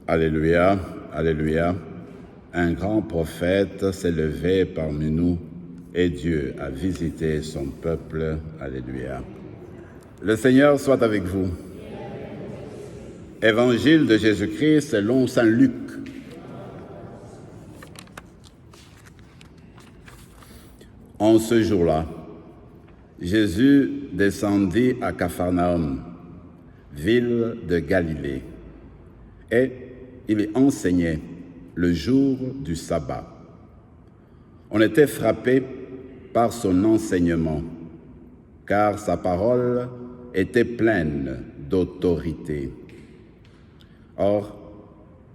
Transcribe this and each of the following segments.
Alléluia, Alléluia. Un grand prophète s'est levé parmi nous et Dieu a visité son peuple. Alléluia. Le Seigneur soit avec vous. Évangile de Jésus-Christ selon saint Luc. En ce jour-là, Jésus descendit à Capharnaüm, ville de Galilée, et il y enseignait le jour du sabbat. On était frappé par son enseignement, car sa parole était pleine d'autorité. Or,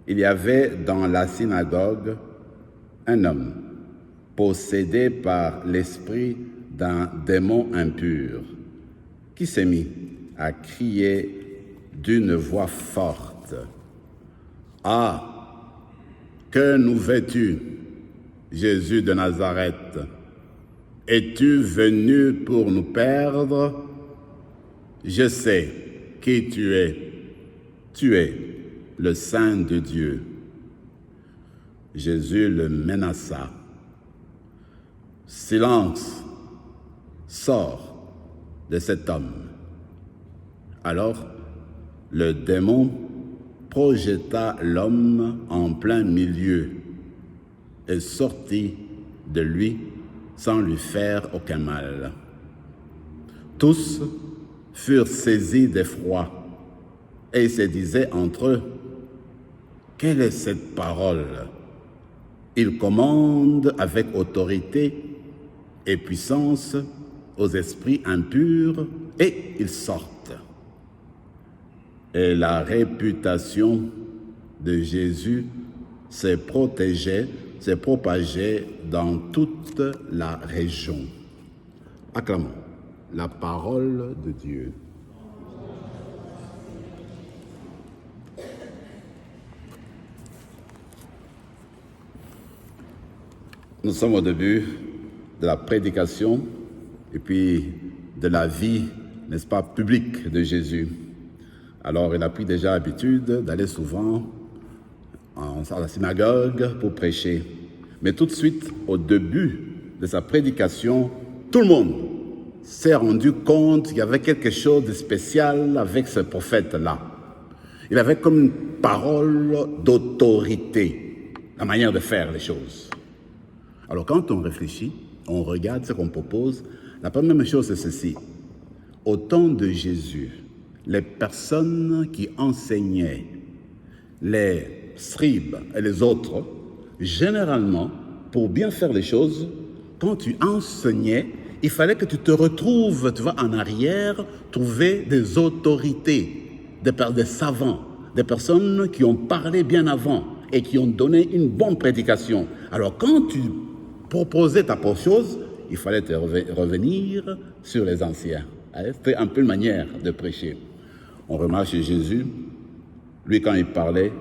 il y avait dans la synagogue un homme possédé par l'esprit d'un démon impur, qui s'est mis à crier d'une voix forte. « Ah, que nous veux-tu, Jésus de Nazareth? Es-tu venu pour nous perdre? Je sais qui tu es. Tu es le Saint de Dieu. » Jésus le menaça. « Silence, sors de cet homme. » Alors, le démon projeta l'homme en plein milieu et sortit de lui sans lui faire aucun mal. Tous furent saisis d'effroi et ils se disaient entre eux, « Quelle est cette parole? Il commande avec autorité et puissance aux esprits impurs et ils sortent. » Et la réputation de Jésus s'est propagée dans toute la région. Acclamons la parole de Dieu. Nous sommes au début de la prédication et puis de la vie, n'est-ce pas, publique de Jésus. Alors, il a pris déjà l'habitude d'aller souvent à la synagogue pour prêcher. Mais tout de suite, au début de sa prédication, tout le monde s'est rendu compte qu'il y avait quelque chose de spécial avec ce prophète-là. Il avait comme une parole d'autorité, la manière de faire les choses. Alors, quand on réfléchit, on regarde ce qu'on propose, la première chose, c'est ceci. Au temps de Jésus, les personnes qui enseignaient, les scribes et les autres, généralement, pour bien faire les choses, quand tu enseignais, il fallait que tu te retrouves, tu vois, en arrière, trouver des autorités, des savants, des personnes qui ont parlé bien avant et qui ont donné une bonne prédication. Alors, quand tu proposais ta chose, il fallait te revenir sur les anciens. C'était un peu une manière de prêcher. On remarque chez Jésus, lui quand il parlait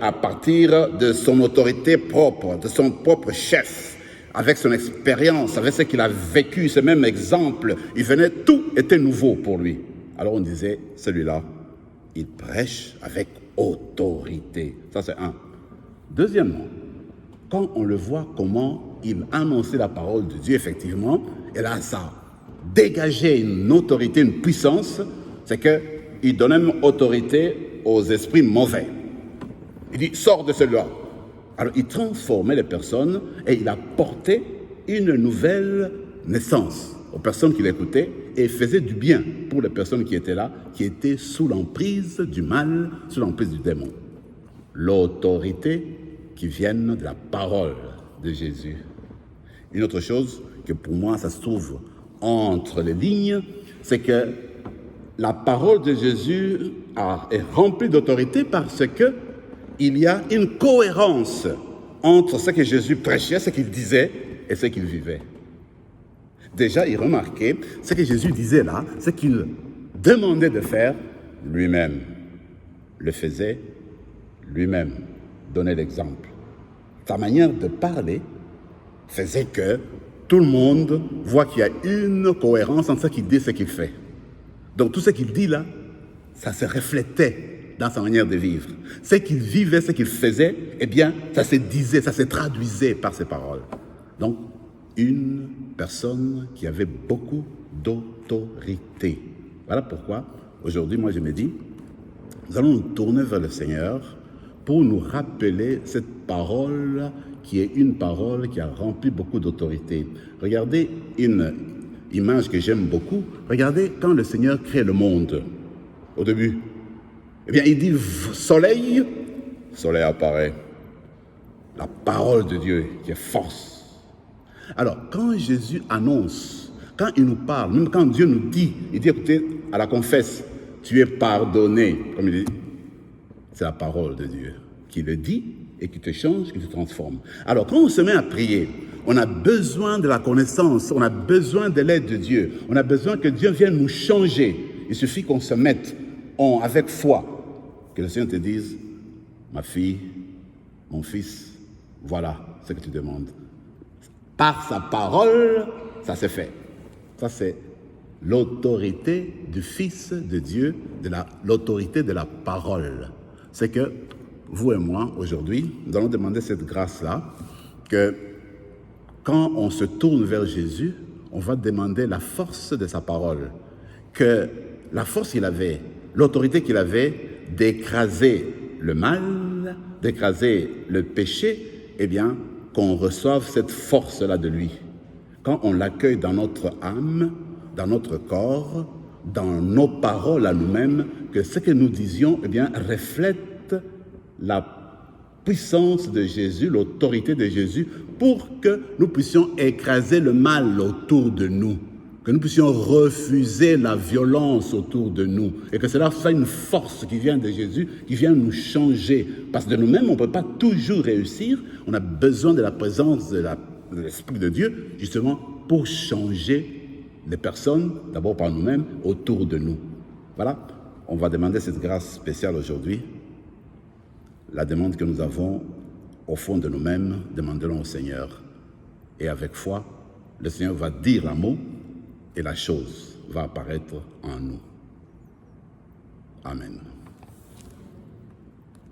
à partir de son autorité propre, de son propre chef, avec son expérience, avec ce qu'il a vécu, ce même exemple. Il venait, tout était nouveau pour lui. Alors on disait, celui-là, il prêche avec autorité. Ça c'est un. Deuxièmement, quand on le voit comment il annonçait la parole de Dieu, effectivement, et là ça dégageait une autorité, une puissance, c'est qu'il donnait même autorité aux esprits mauvais. Il dit, sors de celui-là. Alors il transformait les personnes et il apportait une nouvelle naissance aux personnes qui l'écoutaient et faisait du bien pour les personnes qui étaient là, qui étaient sous l'emprise du mal, sous l'emprise du démon. L'autorité qui vient de la parole de Jésus. Une autre chose que pour moi ça se trouve entre les lignes, c'est que la parole de Jésus est remplie d'autorité parce que il y a une cohérence entre ce que Jésus prêchait, ce qu'il disait et ce qu'il vivait. Déjà, il remarquait ce que Jésus disait là, ce qu'il demandait de faire lui-même, le faisait lui-même, donnait l'exemple. Sa manière de parler faisait que tout le monde voit qu'il y a une cohérence entre ce qu'il dit et ce qu'il fait. Donc tout ce qu'il dit là, ça se reflétait dans sa manière de vivre. Ce qu'il vivait, ce qu'il faisait, eh bien, ça se disait, ça se traduisait par ses paroles. Donc, une personne qui avait beaucoup d'autorité. Voilà pourquoi, aujourd'hui, moi, je me dis, nous allons nous tourner vers le Seigneur pour nous rappeler cette parole qui est une parole qui a rempli beaucoup d'autorité. Regardez une image que j'aime beaucoup. Regardez quand le Seigneur crée le monde, au début. Eh bien, il dit soleil, soleil apparaît. La parole de Dieu qui est force. Alors, quand Jésus annonce, quand il nous parle, même quand Dieu nous dit, il dit, écoutez, à la confesse, tu es pardonné, comme il dit, c'est la parole de Dieu qui le dit et qui te change, qui te transforme. Alors, quand on se met à prier, on a besoin de la connaissance, on a besoin de l'aide de Dieu, on a besoin que Dieu vienne nous changer. Il suffit qu'on se mette avec foi, que le Seigneur te dise, ma fille, mon fils, voilà ce que tu demandes. Par sa parole, ça s'est fait. Ça, c'est l'autorité du Fils de Dieu, l'autorité de la parole. C'est que vous et moi, aujourd'hui, nous allons demander cette grâce-là, que quand on se tourne vers Jésus, on va demander la force de sa parole. Que la force qu'il avait, l'autorité qu'il avait d'écraser le mal, d'écraser le péché, eh bien, qu'on reçoive cette force-là de lui. Quand on l'accueille dans notre âme, dans notre corps, dans nos paroles à nous-mêmes, que ce que nous disions, eh bien, reflète la puissance de Jésus, l'autorité de Jésus, pour que nous puissions écraser le mal autour de nous, que nous puissions refuser la violence autour de nous, et que cela soit une force qui vient de Jésus, qui vient nous changer. Parce que de nous-mêmes, on ne peut pas toujours réussir, on a besoin de la présence de l'Esprit de Dieu, justement, pour changer les personnes, d'abord par nous-mêmes, autour de nous. Voilà, on va demander cette grâce spéciale aujourd'hui. La demande que nous avons au fond de nous-mêmes, demandons au Seigneur. Et avec foi, le Seigneur va dire un mot et la chose va apparaître en nous. Amen.